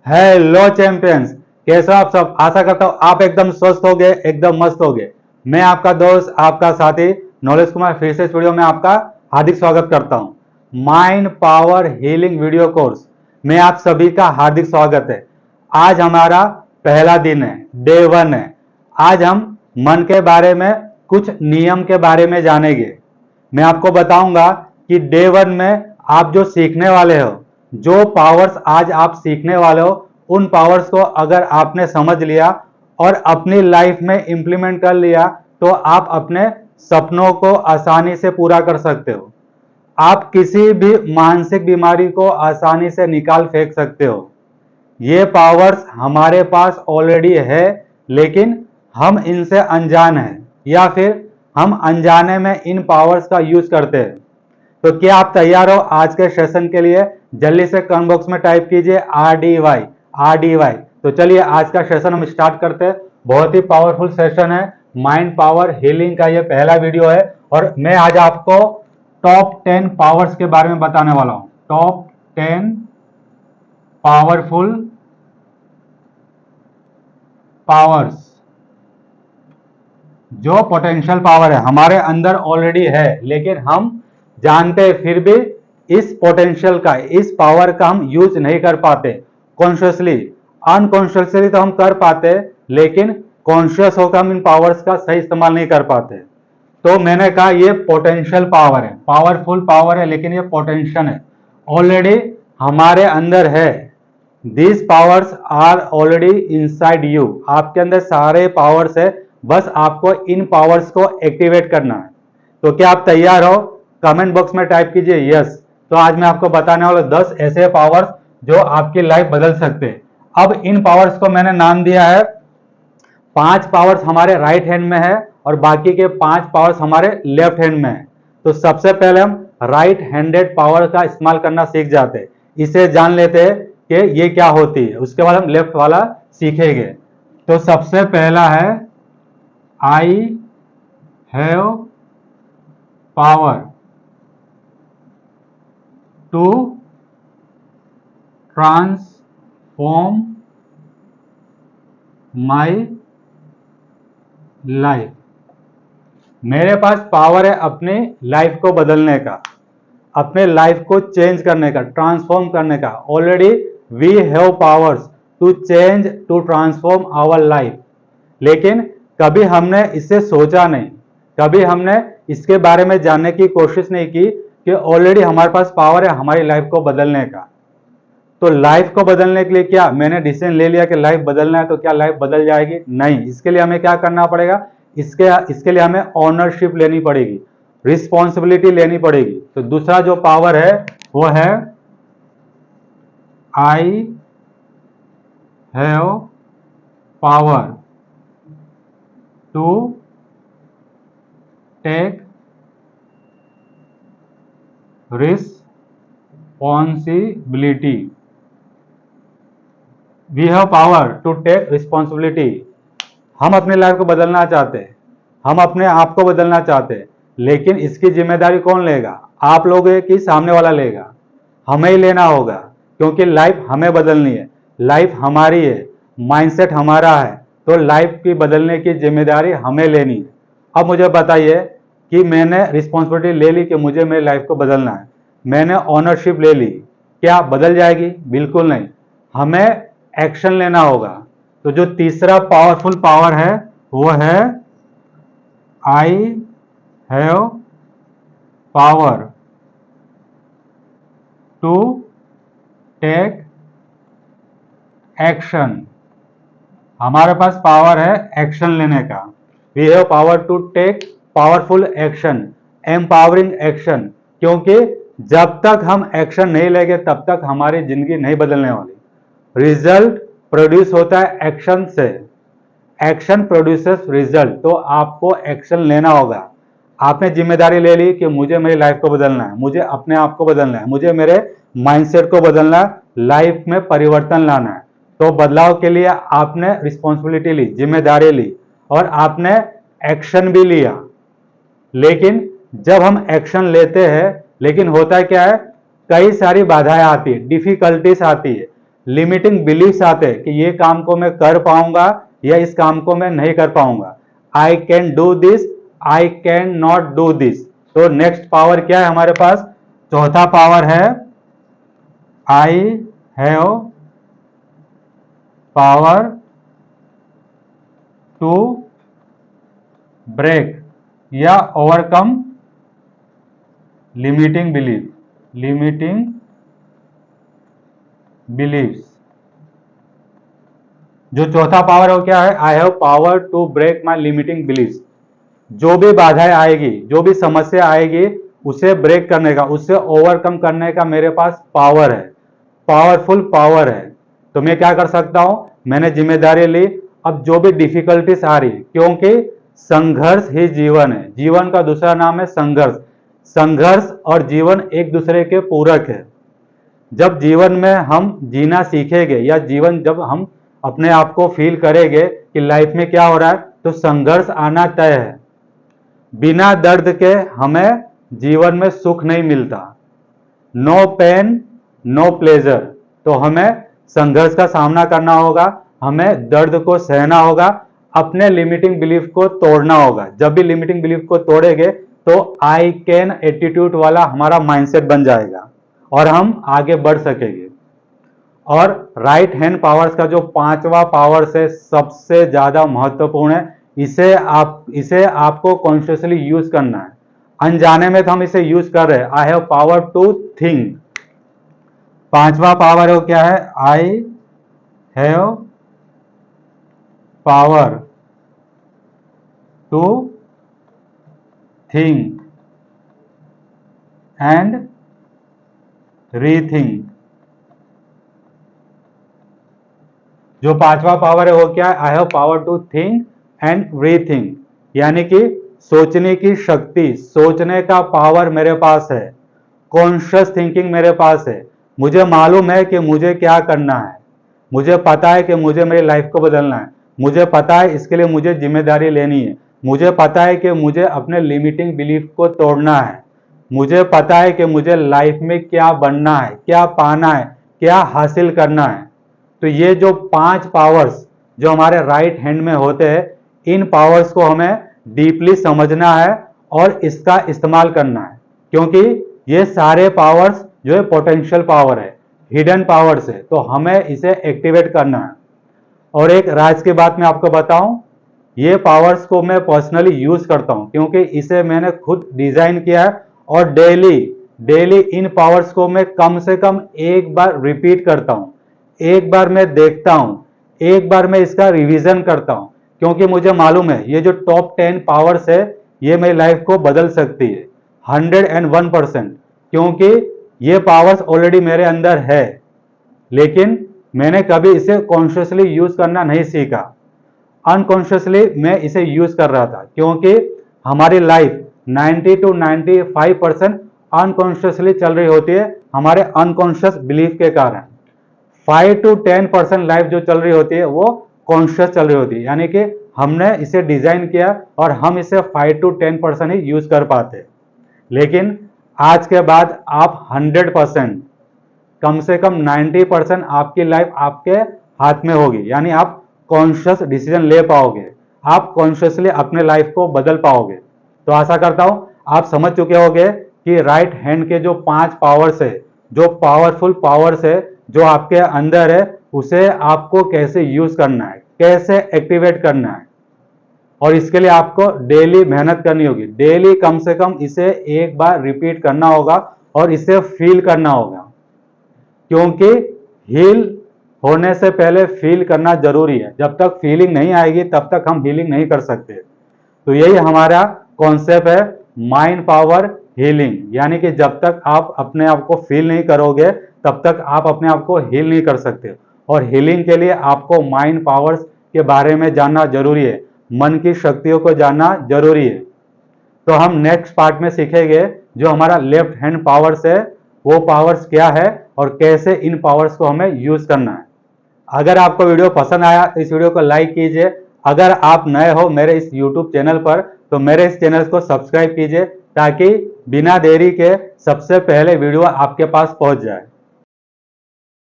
Hello champions, कैसे हो आप सब। आशा करता हूँ आप एकदम स्वस्थ हो गए, एकदम मस्त हो गए। मैं आपका दोस्त, आपका साथी नॉलेज कुमार फिर से इस वीडियो में आपका हार्दिक स्वागत करता हूँ। Mind power healing video course में आप सभी का हार्दिक स्वागत है। आज हमारा पहला दिन है, डे 1 है। आज हम मन के बारे में कुछ नियम के बारे में जानेंगे। मैं आपको बताऊंगा कि डे 1 में आप जो सीखने वाले हो, जो पावर्स आज आप सीखने वाले हो, उन पावर्स को अगर आपने समझ लिया और अपनी लाइफ में इंप्लीमेंट कर लिया तो आप अपने सपनों को आसानी से पूरा कर सकते हो। आप किसी भी मानसिक बीमारी को आसानी से निकाल फेंक सकते हो। ये पावर्स हमारे पास ऑलरेडी है, लेकिन हम इनसे अनजान हैं या फिर हम अनजाने में इन पावर्स का यूज करते हैं। तो क्या आप तैयार हो आज के सेशन के लिए? जल्दी से कमेंट बॉक्स में टाइप कीजिए RDY RDY। तो चलिए आज का सेशन हम स्टार्ट करते हैं। बहुत ही पावरफुल सेशन है, माइंड पावर हीलिंग का ये पहला वीडियो है और मैं आज आपको टॉप 10 पावर्स के बारे में बताने वाला हूं। टॉप 10 पावरफुल पावर्स, जो पोटेंशियल पावर है हमारे अंदर ऑलरेडी है, लेकिन हम जानते हैं फिर भी इस पोटेंशियल का, इस पावर का हम यूज नहीं कर पाते। कॉन्शियसली, अनकॉन्शियसली तो हम कर पाते, लेकिन कॉन्शियस होकर हम इन पावर्स का सही इस्तेमाल नहीं कर पाते। तो मैंने कहा ये पोटेंशियल पावर है, पावरफुल पावर है, लेकिन ये पोटेंशियल है, ऑलरेडी हमारे अंदर है। These powers are already inside you. आपके अंदर सारे पावर्स है, बस आपको इन पावर्स को एक्टिवेट करना है। तो क्या आप तैयार हो? कमेंट बॉक्स में टाइप कीजिए यस। तो आज मैं आपको बताने वाला 10 ऐसे पावर्स जो आपकी लाइफ बदल सकते हैं। अब इन पावर्स को मैंने नाम दिया है, 5 पावर्स हमारे राइट हैंड में है और बाकी के 5 पावर्स हमारे लेफ्ट हैंड में है। तो सबसे पहले हम राइट हैंडेड पावर का इस्तेमाल करना सीख जाते हैं, इसे जान लेते हैं कि ये क्या होती है, उसके बाद हम लेफ्ट वाला सीखेंगे। तो सबसे पहला है I have power to transform my life. मेरे पास पावर है अपने लाइफ को बदलने का, अपने लाइफ को चेंज करने का, ट्रांसफॉर्म करने का। Already we have powers to change, to transform our life, लेकिन कभी हमने इससे सोचा नहीं, कभी हमने इसके बारे में जानने की कोशिश नहीं की कि ऑलरेडी हमारे पास पावर है हमारी लाइफ को बदलने का। तो लाइफ को बदलने के लिए क्या मैंने डिसीजन ले लिया कि लाइफ बदलना है, तो क्या लाइफ बदल जाएगी? नहीं। इसके लिए हमें क्या करना पड़ेगा? इसके लिए हमें ऑनरशिप लेनी पड़ेगी, रिस्पॉन्सिबिलिटी लेनी पड़ेगी। तो दूसरा जो पावर है वो है I have power to take responsibility. We have power to take responsibility. हम अपनी लाइफ को बदलना चाहते हैं, हम अपने आप को बदलना चाहते हैं, लेकिन इसकी जिम्मेदारी कौन लेगा? आप लोगे कि सामने वाला लेगा? हमें ही लेना होगा, क्योंकि लाइफ हमें बदलनी है, लाइफ हमारी है, माइंडसेट हमारा है। तो लाइफ की बदलने की जिम्मेदारी हमें लेनी है। अब मुझे बताइए कि मैंने रिस्पॉन्सिबिलिटी ले ली कि मुझे मेरी लाइफ को बदलना है, मैंने ऑनरशिप ले ली, क्या बदल जाएगी? बिल्कुल नहीं। हमें एक्शन लेना होगा। तो जो तीसरा पावरफुल पावर है वो है I have power to take action. हमारे पास पावर है एक्शन लेने का। We have power to take powerful action, empowering action. क्योंकि जब तक हम एक्शन नहीं लेंगे तब तक हमारी जिंदगी नहीं बदलने वाली। रिजल्ट प्रोड्यूस होता है एक्शन से, एक्शन प्रोड्यूसेस रिजल्ट। तो आपको एक्शन लेना होगा। आपने जिम्मेदारी ले ली कि मुझे मेरी लाइफ को बदलना है, मुझे अपने आप को बदलना है, मुझे मेरे माइंडसेट को बदलना है, लाइफ में परिवर्तन लाना है। तो बदलाव के लिए आपने रिस्पॉन्सिबिलिटी ली, जिम्मेदारी ली और आपने एक्शन भी लिया। लेकिन जब हम एक्शन लेते हैं, लेकिन होता क्या है, कई सारी बाधाएं आती है, डिफिकल्टीज आती है। लिमिटिंग बिलीफ्स आते हैं कि ये काम को मैं कर पाऊंगा या इस काम को मैं नहीं कर पाऊंगा। I can do this, I can not do this. तो नेक्स्ट पावर क्या है हमारे पास? चौथा पावर है I have power to break या overcome limiting belief, limiting beliefs. जो चौथा पावर है वो क्या है? I have power to break my limiting beliefs. जो भी बाधाएं आएगी, जो भी समस्या आएगी, उसे ब्रेक करने का, उससे ओवरकम करने का मेरे पास पावर है, पावरफुल पावर है। तो मैं क्या कर सकता हूं? मैंने जिम्मेदारी ली। अब जो भी डिफिकल्टीज आ रही, क्योंकि संघर्ष ही जीवन है, जीवन का दूसरा नाम है संघर्ष। संघर्ष और जीवन एक दूसरे के पूरक है। जब जीवन में हम जीना सीखेंगे या जीवन जब हम अपने आप को फील करेंगे कि लाइफ में क्या हो रहा है, तो संघर्ष आना तय है। बिना दर्द के हमें जीवन में सुख नहीं मिलता। No pain no pleasure. तो हमें संघर्ष का सामना करना होगा, हमें दर्द को सहना होगा, अपने लिमिटिंग बिलीफ को तोड़ना होगा। जब भी लिमिटिंग बिलीफ को तोड़ेंगे तो आई कैन एटीट्यूड वाला हमारा माइंडसेट बन जाएगा और हम आगे बढ़ सकेंगे। और राइट हैंड पावर्स का जो पांचवा पावर्स है सबसे ज्यादा महत्वपूर्ण है। इसे आपको कॉन्शियसली यूज करना है। अनजाने में तो हम इसे यूज कर रहे हैं। I have power to think. पांचवा पावर है वो क्या है? I have power to think and rethink. जो पांचवा पावर है वो क्या है? I have power to think and rethink, यानी कि सोचने की शक्ति, सोचने का पावर मेरे पास है, कॉन्शियस थिंकिंग मेरे पास है। मुझे मालूम है कि मुझे क्या करना है, मुझे पता है कि मुझे मेरी लाइफ को बदलना है, मुझे पता है इसके लिए मुझे जिम्मेदारी लेनी है, मुझे पता है कि मुझे अपने लिमिटिंग बिलीफ को तोड़ना है, मुझे पता है कि मुझे लाइफ में क्या बनना है, क्या पाना है, क्या हासिल करना है। तो ये जो पांच पावर्स जो हमारे राइट हैंड में होते हैं, इन पावर्स को हमें डीपली समझना है और इसका इस्तेमाल करना है, क्योंकि ये सारे पावर्स जो है पोटेंशियल पावर है, हिडन पावर्स है, तो हमें इसे एक्टिवेट करना है। और एक राज की बात मैं आपको बताऊं, ये पावर्स को मैं पर्सनली यूज करता हूं, क्योंकि इसे मैंने खुद डिजाइन किया है और डेली इन पावर्स को मैं कम से कम एक बार रिपीट करता हूं, एक बार मैं देखता हूं, एक बार मैं इसका रिवीजन करता हूं, क्योंकि मुझे मालूम है ये जो टॉप 10 पावर्स है ये मेरी लाइफ को बदल सकती है 101%, क्योंकि ये पावर्स ऑलरेडी मेरे अंदर है, लेकिन मैंने कभी इसे कॉन्शियसली यूज करना नहीं सीखा। अनकॉन्शियसली मैं इसे यूज कर रहा था, क्योंकि हमारी लाइफ 90 to 95% अनकॉन्शियसली चल रही होती है हमारे अनकॉन्शियस बिलीफ के कारण। 5 to 10% लाइफ जो चल रही होती है वो कॉन्शियस चल रही होती है, यानी कि हमने इसे डिजाइन किया और हम इसे 5 to 10% ही यूज कर पाते। लेकिन आज के बाद आप 100%, कम से कम 90% आपकी लाइफ आपके हाथ में होगी, यानी आप कॉन्शियस डिसीजन ले पाओगे, आप कॉन्शियसली अपने लाइफ को बदल पाओगे। तो आशा करता हूं आप समझ चुके होंगे कि राइट हैंड के जो 5 पावर्स है, जो पावरफुल पावर्स है जो आपके अंदर है, उसे आपको कैसे यूज करना है, कैसे एक्टिवेट करना है। और इसके लिए आपको डेली मेहनत करनी होगी, डेली कम से कम इसे एक बार रिपीट करना होगा और इसे फील करना होगा, क्योंकि हील होने से पहले फील करना जरूरी है। जब तक फीलिंग नहीं आएगी तब तक हम हीलिंग नहीं कर सकते। तो यही हमारा कॉन्सेप्ट है माइंड पावर हीलिंग, यानी कि जब तक आप अपने आप को फील नहीं करोगे तब तक आप अपने आप को हील नहीं कर सकते। और हीलिंग के लिए आपको माइंड पावर्स के बारे में जानना जरूरी है, मन की शक्तियों को जानना जरूरी है। तो हम नेक्स्ट पार्ट में सीखेंगे जो हमारा लेफ्ट हैंड पावर्स है, वो पावर्स क्या है और कैसे इन पावर्स को हमें यूज करना है। अगर आपको वीडियो पसंद आया तो इस वीडियो को लाइक कीजिए। अगर आप नए हो मेरे इस YouTube चैनल पर तो मेरे इस चैनल को सब्सक्राइब कीजिए, ताकि बिना देरी के सबसे पहले वीडियो आपके पास पहुंच जाए।